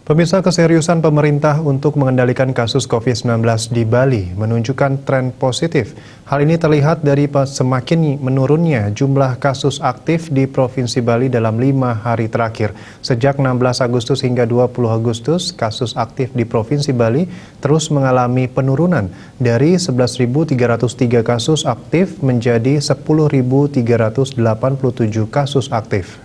Pemirsa, keseriusan pemerintah untuk mengendalikan kasus COVID-19 di Bali menunjukkan tren positif. Hal ini terlihat dari semakin menurunnya jumlah kasus aktif di Provinsi Bali dalam 5 hari terakhir. Sejak 16 Agustus hingga 20 Agustus, kasus aktif di Provinsi Bali terus mengalami penurunan dari 11.303 kasus aktif menjadi 10.387 kasus aktif.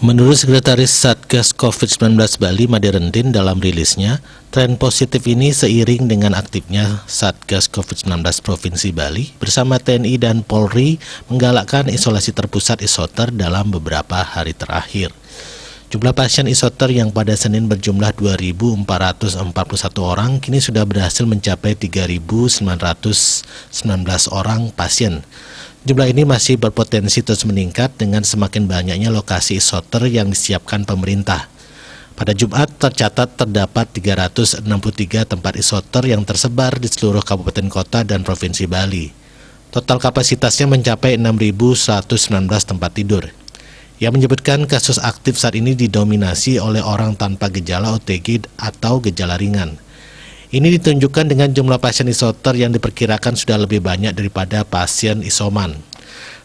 Menurut Sekretaris Satgas COVID-19 Bali, Made Rendin, dalam rilisnya, tren positif ini seiring dengan aktifnya Satgas COVID-19 Provinsi Bali bersama TNI dan Polri menggalakkan isolasi terpusat isoter dalam beberapa hari terakhir. Jumlah pasien isoter yang pada Senin berjumlah 2.441 orang kini sudah berhasil mencapai 3.919 orang pasien. Jumlah ini masih berpotensi terus meningkat dengan semakin banyaknya lokasi isoter yang disiapkan pemerintah. Pada Jumat tercatat terdapat 363 tempat isoter yang tersebar di seluruh kabupaten kota dan provinsi Bali. Total kapasitasnya mencapai 6.119 tempat tidur. Ia menyebutkan kasus aktif saat ini didominasi oleh orang tanpa gejala OTG atau gejala ringan. Ini ditunjukkan dengan jumlah pasien isoter yang diperkirakan sudah lebih banyak daripada pasien isoman.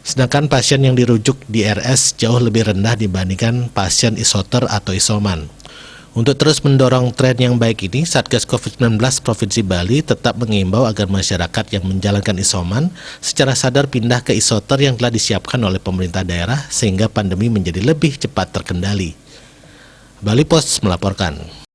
Sedangkan pasien yang dirujuk di RS jauh lebih rendah dibandingkan pasien isoter atau isoman. Untuk terus mendorong tren yang baik ini, Satgas COVID-19 Provinsi Bali tetap mengimbau agar masyarakat yang menjalankan isoman secara sadar pindah ke isoter yang telah disiapkan oleh pemerintah daerah sehingga pandemi menjadi lebih cepat terkendali. Bali Post melaporkan.